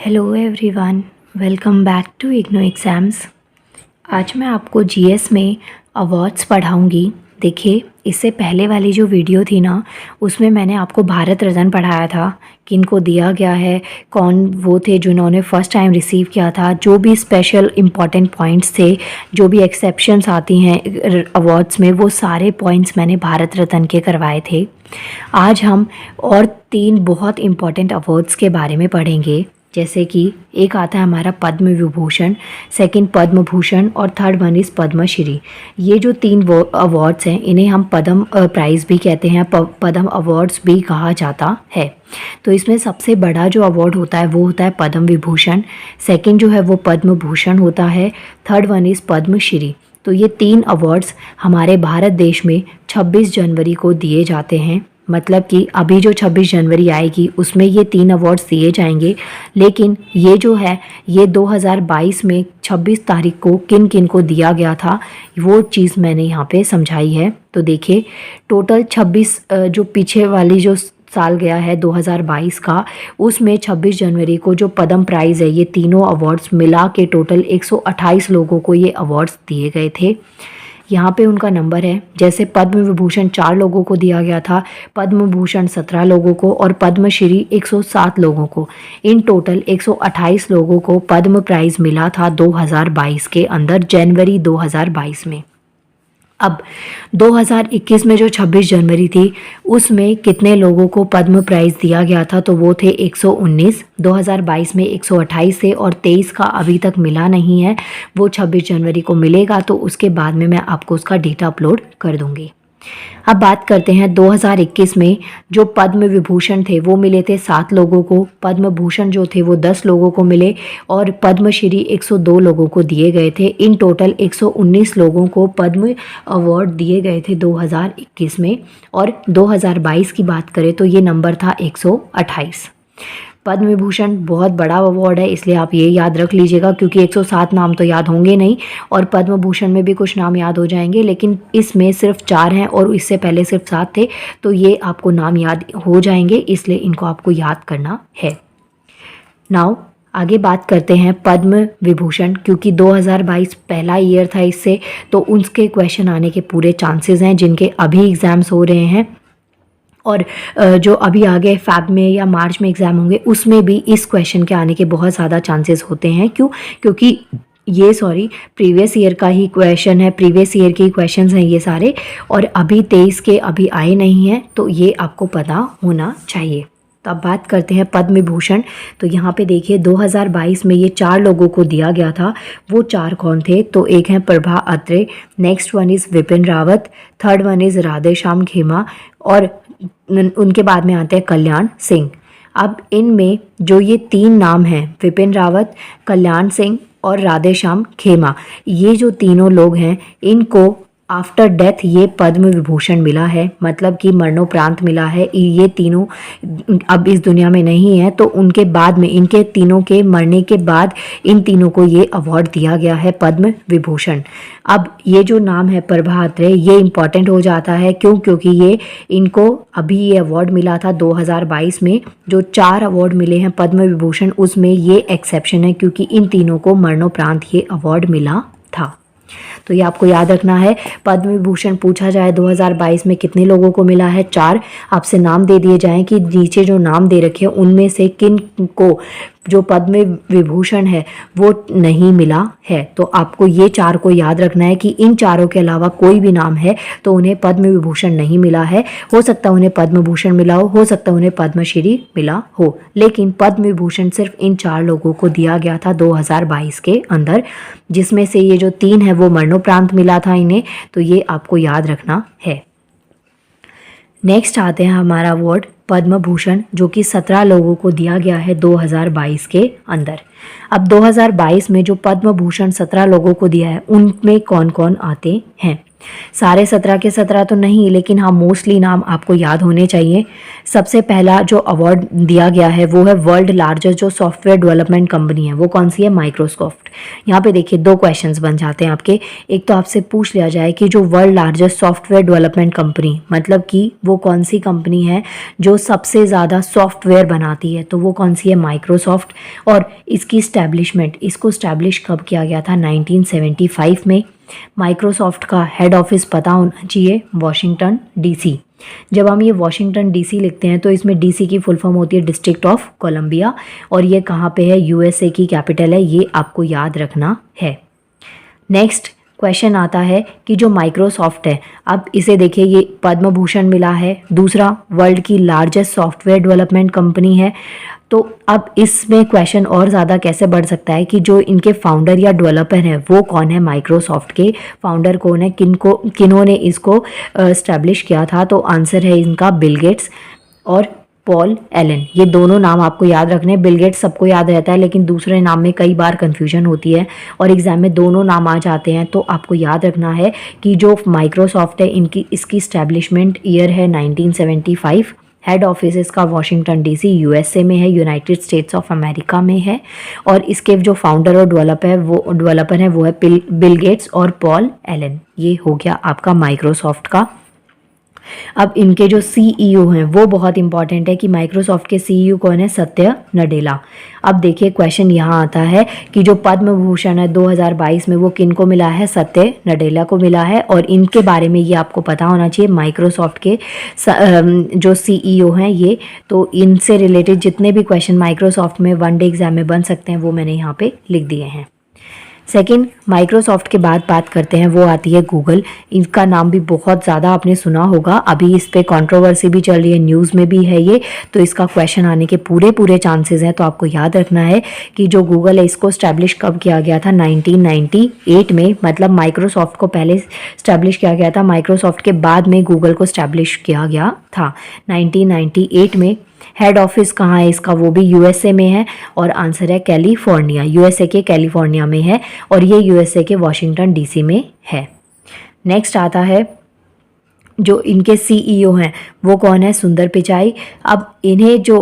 Hello everyone, welcome back to IGNOU exams. आज मैं आपको जीएस में अवार्ड्स पढ़ाऊंगी। देखिए, इससे पहले वाली जो वीडियो थी ना, उसमें मैंने आपको भारत रत्न पढ़ाया था, किनको दिया गया है, कौन वो थे जिन्होंने फ़र्स्ट टाइम रिसीव किया था, जो भी स्पेशल इम्पॉर्टेंट पॉइंट्स थे, जो भी एक्सेप्शंस आती हैं अवार्ड्स में, वो सारे पॉइंट्स मैंने भारत रत्न के करवाए थे। आज हम और 3 बहुत इम्पॉर्टेंट अवार्ड्स के बारे में पढ़ेंगे, जैसे कि एक आता है हमारा पद्म विभूषण, सेकंड पद्म भूषण और थर्ड वन इज़ पद्मश्री। ये जो 3 अवार्ड्स हैं, इन्हें हम पद्म प्राइज़ भी कहते हैं, पद्म अवार्ड्स भी कहा जाता है। तो इसमें सबसे बड़ा जो अवार्ड होता है वो होता है पद्म विभूषण, सेकंड जो है वो पद्म भूषण होता है, थर्ड वन इज़ पद्मश्री। तो ये 3 अवार्ड्स हमारे भारत देश में 26 जनवरी को दिए जाते हैं। मतलब कि अभी जो 26 जनवरी आएगी उसमें ये 3 अवार्ड्स दिए जाएंगे, लेकिन ये जो है ये 2022 में 26 तारीख को किन किन को दिया गया था वो चीज़ मैंने यहाँ पे समझाई है। तो देखिए, टोटल 26 जो पीछे वाली जो साल गया है 2022 का, उसमें 26 जनवरी को जो पद्म प्राइज़ है, ये तीनों अवार्ड्स मिला के टोटल 128 लोगों को ये अवार्ड्स दिए गए थे। यहाँ पे उनका नंबर है, जैसे पद्म विभूषण 4 लोगों को दिया गया था, पद्म भूषण 17 लोगों को और पद्मश्री 107 लोगों को। इन टोटल 128 लोगों को पद्म प्राइज़ मिला था 2022 के अंदर, जनवरी 2022 में। अब 2021 में जो 26 जनवरी थी उसमें कितने लोगों को पद्म प्राइज़ दिया गया था, तो वो थे 119। 2022 में 128 थे और 23 का अभी तक मिला नहीं है, वो 26 जनवरी को मिलेगा, तो उसके बाद में मैं आपको उसका डेटा अपलोड कर दूँगी। अब बात करते हैं 2021 में जो पद्म विभूषण थे वो मिले थे 7 लोगों को, पद्म भूषण जो थे वो 10 लोगों को मिले और पद्मश्री 102 लोगों को दिए गए थे। इन टोटल 119 लोगों को पद्म अवार्ड दिए गए थे 2021 में। और 2022 की बात करें तो ये नंबर था 128। पद्म विभूषण बहुत बड़ा अवार्ड है, इसलिए आप ये याद रख लीजिएगा, क्योंकि 107 नाम तो याद होंगे नहीं और पद्म भूषण में भी कुछ नाम याद हो जाएंगे, लेकिन इसमें सिर्फ 4 हैं और इससे पहले सिर्फ 7 थे, तो ये आपको नाम याद हो जाएंगे, इसलिए इनको आपको याद करना है। नाउ आगे बात करते हैं पद्म विभूषण, क्योंकि 2022 पहला ईयर था इससे, तो उसके क्वेश्चन आने के पूरे चांसेस हैं, जिनके अभी एग्ज़ाम्स हो रहे हैं और जो अभी आगे फैब में या मार्च में एग्ज़ाम होंगे उसमें भी इस क्वेश्चन के आने के बहुत ज़्यादा चांसेस होते हैं। क्यों? क्योंकि ये प्रीवियस ईयर का ही क्वेश्चन है, प्रीवियस ईयर के क्वेश्चंस हैं ये सारे, और अभी 23 के अभी आए नहीं हैं, तो ये आपको पता होना चाहिए। तो अब बात करते हैं पद्म विभूषण। तो यहाँ पे देखिए 2022 में ये 4 लोगों को दिया गया था। वो 4 कौन थे? तो एक है Prabha Atre, next one is Vipin Rawat, third one is Radheshyam Khema और उनके बाद में आते हैं कल्याण सिंह। अब इनमें जो ये 3 नाम हैं, विपिन रावत, कल्याण सिंह और राधेश्याम खेमा, ये जो तीनों लोग हैं इनको आफ्टर डेथ ये पद्म विभूषण मिला है, मतलब कि मरणोपरांत मिला है। ये तीनों अब इस दुनिया में नहीं है, तो उनके बाद में, इनके तीनों के मरने के बाद इन तीनों को ये अवार्ड दिया गया है पद्म विभूषण। अब ये जो नाम है प्रभा अत्रे, ये इम्पॉर्टेंट हो जाता है। क्यों? क्योंकि ये इनको अभी ये अवार्ड मिला था 2022 में। जो 4 अवार्ड मिले हैं पद्म विभूषण, उसमें ये एक्सेप्शन है, क्योंकि इन तीनों को मरणोपरांत ये अवार्ड मिला था। तो ये आपको याद रखना है। पद्म विभूषण पूछा जाए 2022 में कितने लोगों को मिला है? 4। आपसे नाम दे दिए जाएं कि नीचे जो नाम दे रखे हैं उनमें से किन को जो पद्म विभूषण है वो नहीं मिला है। तो आपको ये 4 को याद रखना है कि इन चारों के अलावा कोई भी नाम है तो उन्हें पद्म विभूषण नहीं मिला है। हो सकता है उन्हें पद्म भूषण मिला हो सकता है उन्हें पद्मश्री मिला हो, लेकिन पद्म विभूषण सिर्फ इन 4 लोगों को दिया गया था 2022 के अंदर, जिसमें से ये जो 3 है वो मरणोपरांत मिला था इन्हें। तो ये आपको याद रखना है। नेक्स्ट आते हैं हमारा अवार्ड पद्म भूषण, जो कि 17 लोगों को दिया गया है 2022 के अंदर। अब 2022 में जो पद्म भूषण 17 लोगों को दिया है उनमें कौन कौन आते हैं? सारे 17 के 17 तो नहीं, लेकिन हाँ मोस्टली नाम आपको याद होने चाहिए। सबसे पहला जो अवार्ड दिया गया है वो है वर्ल्ड लार्जेस्ट जो सॉफ्टवेयर डेवलपमेंट कंपनी है, वो कौन सी है? माइक्रोसॉफ्ट। यहाँ पे देखिए दो क्वेश्चंस बन जाते हैं आपके। एक तो आपसे पूछ लिया जाए कि जो world largest software development company, मतलब कि वो कौन सी कंपनी है जो सबसे ज़्यादा सॉफ्टवेयर बनाती है, तो वो कौन सी है? माइक्रोसॉफ्ट। और इसकी स्टैब्लिशमेंट, इसको स्टैब्लिश कब किया गया था? 1975 में। माइक्रोसॉफ्ट का हेड ऑफिस पता होना चाहिए, वॉशिंगटन डीसी। जब हम ये वॉशिंगटन डीसी लिखते हैं तो इसमें डीसी की फुल फॉर्म होती है डिस्ट्रिक्ट ऑफ कोलंबिया, और ये कहाँ पे है? यूएसए की कैपिटल है, ये आपको याद रखना है। नेक्स्ट क्वेश्चन आता है कि जो माइक्रोसॉफ्ट है, अब इसे देखिए ये पद्म भूषण मिला है, दूसरा वर्ल्ड की लार्जेस्ट सॉफ्टवेयर डेवलपमेंट कंपनी है। तो अब इसमें क्वेश्चन और ज़्यादा कैसे बढ़ सकता है कि जो इनके फाउंडर या डेवलपर हैं वो कौन है? माइक्रोसॉफ्ट के फाउंडर कौन है? किन्होंने इसको स्टैब्लिश किया था? तो आंसर है इनका बिल गेट्स और पॉल एलन। ये दोनों नाम आपको याद रखने। बिल गेट्स सबको याद रहता है, लेकिन दूसरे नाम में कई बार कन्फ्यूजन होती है और एग्जाम में दोनों नाम आ जाते हैं। तो आपको याद रखना है कि जो माइक्रोसॉफ्ट है इसकी स्टैब्लिशमेंट ईयर है 1975। हेड ऑफिस इसका वॉशिंगटन डीसी यूएसए में है, यूनाइटेड स्टेट्स ऑफ अमेरिका में है। और इसके जो फाउंडर और डेवलपर है वो है बिल गेट्स और पॉल एलन। ये हो गया आपका माइक्रोसॉफ्ट का। अब इनके जो सीईओ हैं वो बहुत इंपॉर्टेंट है कि माइक्रोसॉफ्ट के सीईओ कौन है? सत्य नडेला। अब देखिए क्वेश्चन यहाँ आता है कि जो पद्म भूषण है 2022 में वो किन को मिला है? सत्य नडेला को मिला है। और इनके बारे में ये आपको पता होना चाहिए, माइक्रोसॉफ्ट के जो सीईओ हैं ये। तो इनसे रिलेटेड जितने भी क्वेश्चन माइक्रोसॉफ्ट में वनडे एग्जाम में बन सकते हैं वो मैंने यहाँ पे लिख दिए हैं। सेकंड, माइक्रोसॉफ्ट के बाद बात करते हैं, वो आती है गूगल। इनका नाम भी बहुत ज़्यादा आपने सुना होगा, अभी इस पे कंट्रोवर्सी भी चल रही है, न्यूज़ में भी है ये। तो इसका क्वेश्चन आने के पूरे चांसेस हैं। तो आपको याद रखना है कि जो गूगल है इसको स्टैब्लिश कब किया गया था? 1998 में। मतलब माइक्रोसॉफ्ट को पहले स्टैब्लिश किया गया था, माइक्रोसॉफ्ट के बाद में गूगल को स्टैब्लिश किया गया था 1998 में। हेड ऑफिस कहाँ है इसका? वो भी यूएसए में है। और आंसर है कैलिफोर्निया, यूएसए के कैलिफोर्निया में है। और ये यूएसए के वॉशिंगटन डीसी में है। नेक्स्ट आता है जो इनके सीईओ हैं वो कौन है? सुंदर पिचाई। अब इन्हें जो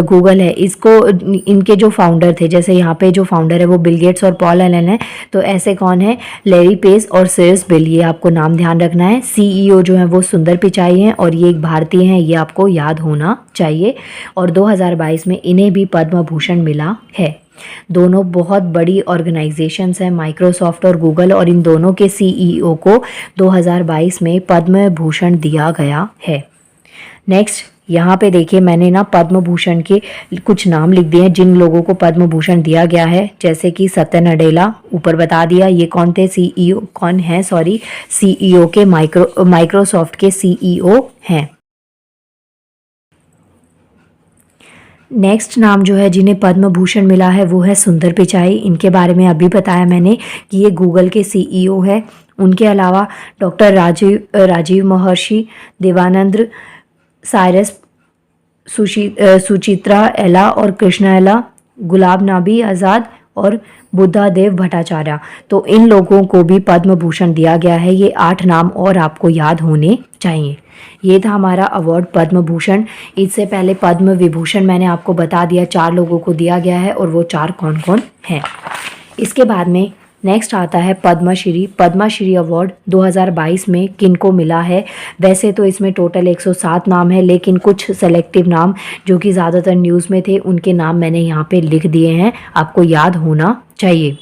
गूगल है इसको इनके जो फाउंडर थे, जैसे यहाँ पे जो फाउंडर है वो बिल गेट्स और पॉल एलन है, तो ऐसे कौन है? लैरी पेज और सेर्स बिल, ये आपको नाम ध्यान रखना है। सीईओ जो है वो सुंदर पिचाई हैं और ये एक भारतीय हैं, ये आपको याद होना चाहिए। और 2022 में इन्हें भी पद्म भूषण मिला है। दोनों बहुत बड़ी ऑर्गेनाइजेशंस हैं, माइक्रोसॉफ्ट और गूगल, और इन दोनों के सीईओ को 2022 में पद्म भूषण दिया गया है। नेक्स्ट यहाँ पे देखिए मैंने ना पद्म भूषण के कुछ नाम लिख दिए हैं जिन लोगों को पद्म भूषण दिया गया है, जैसे कि सत्य नडेला ऊपर बता दिया, ये कौन थे? सीईओ के माइक्रोसॉफ्ट के सीईओ हैं। नेक्स्ट नाम जो है जिन्हें पद्म भूषण मिला है वो है सुंदर पिचाई। इनके बारे में अभी बताया मैंने कि ये गूगल के सीईओ है। उनके अलावा डॉक्टर राजीव महर्षि, देवानंद साइरस, सुचित्रा एला और कृष्णा एला, गुलाब नबी आज़ाद और बुद्धादेव भट्टाचार्य, तो इन लोगों को भी पद्म भूषण दिया गया है। ये 8 नाम और आपको याद होने चाहिए। ये था हमारा अवार्ड पद्म भूषण। इससे पहले पद्म विभूषण मैंने आपको बता दिया, 4 लोगों को दिया गया है और वो 4 कौन कौन हैं। इसके बाद में नेक्स्ट आता है पद्मश्री। पद्मश्री अवार्ड 2022 में किन को मिला है? वैसे तो इसमें टोटल 107 नाम है, लेकिन कुछ सेलेक्टिव नाम जो कि ज़्यादातर न्यूज़ में थे उनके नाम मैंने यहाँ पे लिख दिए हैं, आपको याद होना चाहिए।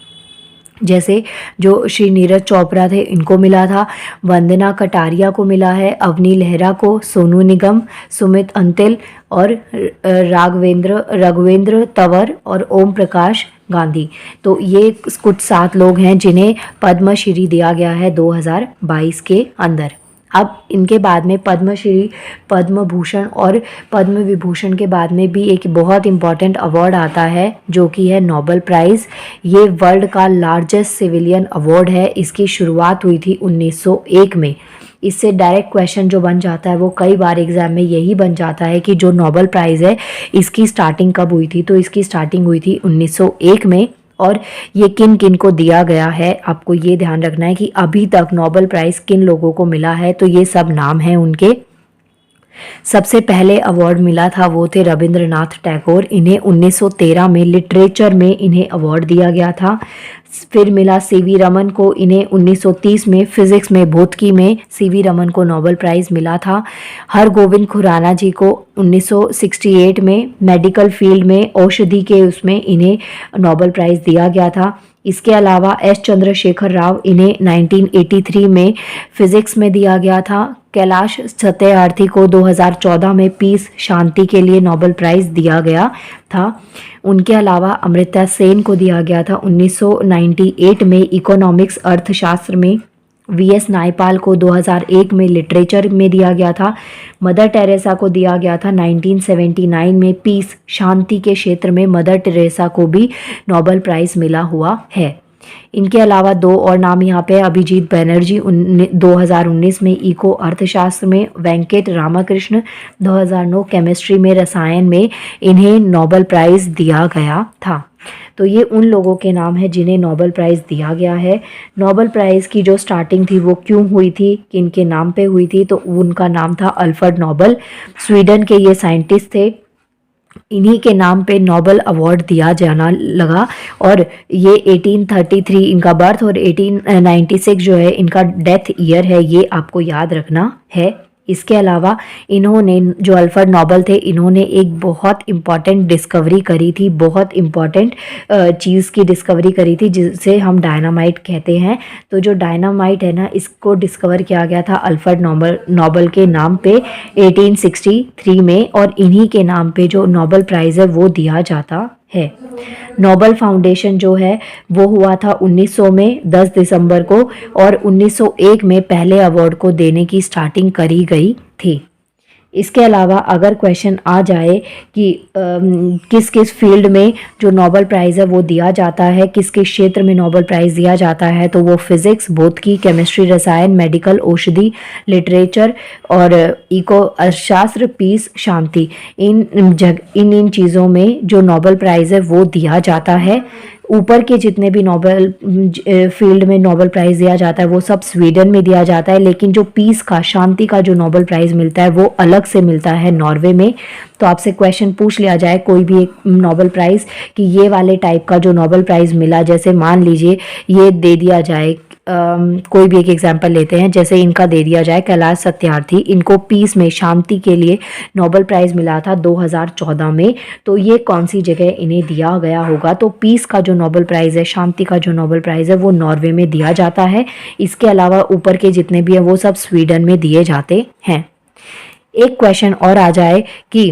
जैसे जो श्री नीरज चोपड़ा थे इनको मिला था, वंदना कटारिया को मिला है, अवनी लहरा को, सोनू निगम, सुमित अंतिल और राघवेंद्र तंवर और ओम प्रकाश गांधी। तो ये कुछ 7 लोग हैं जिन्हें पद्मश्री दिया गया है 2022 के अंदर। अब इनके बाद में पद्मश्री, पद्म भूषण और पद्म विभूषण के बाद में भी एक बहुत इम्पॉर्टेंट अवार्ड आता है जो कि है नोबेल प्राइज़। ये वर्ल्ड का लार्जेस्ट सिविलियन अवार्ड है। इसकी शुरुआत हुई थी 1901 में। इससे डायरेक्ट क्वेश्चन जो बन जाता है वो कई बार एग्जाम में यही बन जाता है कि जो नोबेल प्राइज़ है इसकी स्टार्टिंग कब हुई थी? तो इसकी स्टार्टिंग हुई थी 1901 में और ये किन किन को दिया गया है, आपको ये ध्यान रखना है कि अभी तक नोबेल प्राइज़ किन लोगों को मिला है। तो ये सब नाम हैं उनके। सबसे पहले अवार्ड मिला था वो थे रविंद्रनाथ टैगोर, इन्हें 1913 में लिटरेचर में इन्हें अवार्ड दिया गया था। फिर मिला सीवी रमन को, इन्हें 1930 में फिजिक्स में भौतिकी में सीवी रमन को नोबेल प्राइज़ मिला था। हरगोविंद खुराना जी को 1968 में मेडिकल फील्ड में औषधि के उसमें इन्हें नोबेल प्राइज़ दिया गया था। इसके अलावा एस चंद्रशेखर राव, इन्हें 1983 में फिजिक्स में दिया गया था। कैलाश सत्यार्थी को 2014 में पीस शांति के लिए नोबेल प्राइज़ दिया गया था। उनके अलावा अमृता सेन को दिया गया था 1998 में इकोनॉमिक्स अर्थशास्त्र में। वीएस नायपाल को 2001 में लिटरेचर में दिया गया था। मदर टेरेसा को दिया गया था 1979 में पीस शांति के क्षेत्र में। मदर टेरेसा को भी नोबेल प्राइज़ मिला हुआ है। इनके अलावा दो और नाम यहाँ पे, अभिजीत बनर्जी 2019 में इको अर्थशास्त्र में, वेंकट रामाकृष्ण 2009 केमिस्ट्री में, रसायन में इन्हें नोबेल प्राइज़ दिया गया था। तो ये उन लोगों के नाम हैं जिन्हें नोबेल प्राइज़ दिया गया है। नोबेल प्राइज़ की जो स्टार्टिंग थी वो क्यों हुई थी, किनके नाम पे हुई थी, तो उनका नाम था अल्फ्रेड नोबेल। स्वीडन के ये साइंटिस्ट थे, इन्हीं के नाम पे नोबेल अवार्ड दिया जाना लगा। और ये 1833 इनका बर्थ और 1896 जो है इनका डेथ ईयर है, ये आपको याद रखना है। इसके अलावा इन्होंने, जो अल्फ्रेड नोबेल थे, इन्होंने एक बहुत इम्पॉर्टेंट डिस्कवरी करी थी, बहुत इम्पॉर्टेंट चीज़ की डिस्कवरी करी थी जिसे हम डायनामाइट कहते हैं। तो जो डायनामाइट है ना, इसको डिस्कवर किया गया था अल्फ्रेड नोबेल के नाम पे 1863 में, और इन्हीं के नाम पे जो नोबेल प्राइज़ है वो दिया जाता है। नोबेल फाउंडेशन जो है वो हुआ था 1900 में 10 दिसंबर को, और 1901 में पहले अवार्ड को देने की स्टार्टिंग करी गई थी। इसके अलावा अगर क्वेश्चन आ जाए कि किस किस फील्ड में जो नोबेल प्राइज़ है वो दिया जाता है, किस किस क्षेत्र में नोबेल प्राइज़ दिया जाता है, तो वो फिजिक्स, भौतिकी, केमिस्ट्री, रसायन, मेडिकल, औषधि, लिटरेचर और इको अर्थशास्त्र, पीस, शांति, इन चीज़ों में जो नोबेल प्राइज़ है वो दिया जाता है। ऊपर के जितने भी नोबेल फील्ड में नोबेल प्राइज़ दिया जाता है वो सब स्वीडन में दिया जाता है, लेकिन जो पीस का, शांति का जो नोबेल प्राइज़ मिलता है वो अलग से मिलता है नॉर्वे में। तो आपसे क्वेश्चन पूछ लिया जाए कोई भी एक नोबेल प्राइज़ कि ये वाले टाइप का जो नोबेल प्राइज़ मिला, जैसे मान लीजिए ये दे दिया जाए, कोई भी एक एग्जांपल लेते हैं, जैसे इनका दे दिया जाए कैलाश सत्यार्थी, इनको पीस में, शांति के लिए नोबेल प्राइज़ मिला था 2014 में। तो ये कौन सी जगह इन्हें दिया गया होगा, तो पीस का जो नोबेल प्राइज़ है, शांति का जो नोबेल प्राइज़ है वो नॉर्वे में दिया जाता है। इसके अलावा ऊपर के जितने भी हैं वो सब स्वीडन में दिए जाते हैं। एक क्वेश्चन और आ जाए कि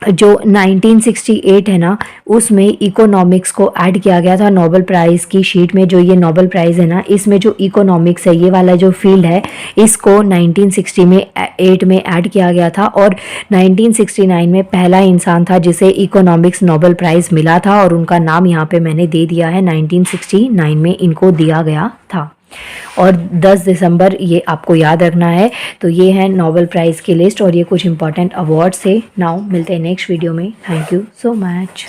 जो 1968 है ना, उसमें इकोनॉमिक्स को ऐड किया गया था नोबेल प्राइज़ की शीट में। जो ये नोबेल प्राइज़ है ना, इसमें जो इकोनॉमिक्स है, ये वाला जो फील्ड है, इसको 1968 में ऐड किया गया था, और 1969 में पहला इंसान था जिसे इकोनॉमिक्स नोबेल प्राइज़ मिला था, और उनका नाम यहाँ पे मैंने दे दिया है, 1969 में इनको दिया गया था। और 10 दिसंबर ये आपको याद रखना है। तो ये है नोबेल प्राइज़ की लिस्ट और ये कुछ इंपॉर्टेंट अवार्ड्स थे। नाउ मिलते हैं नेक्स्ट वीडियो में। Thank you so much.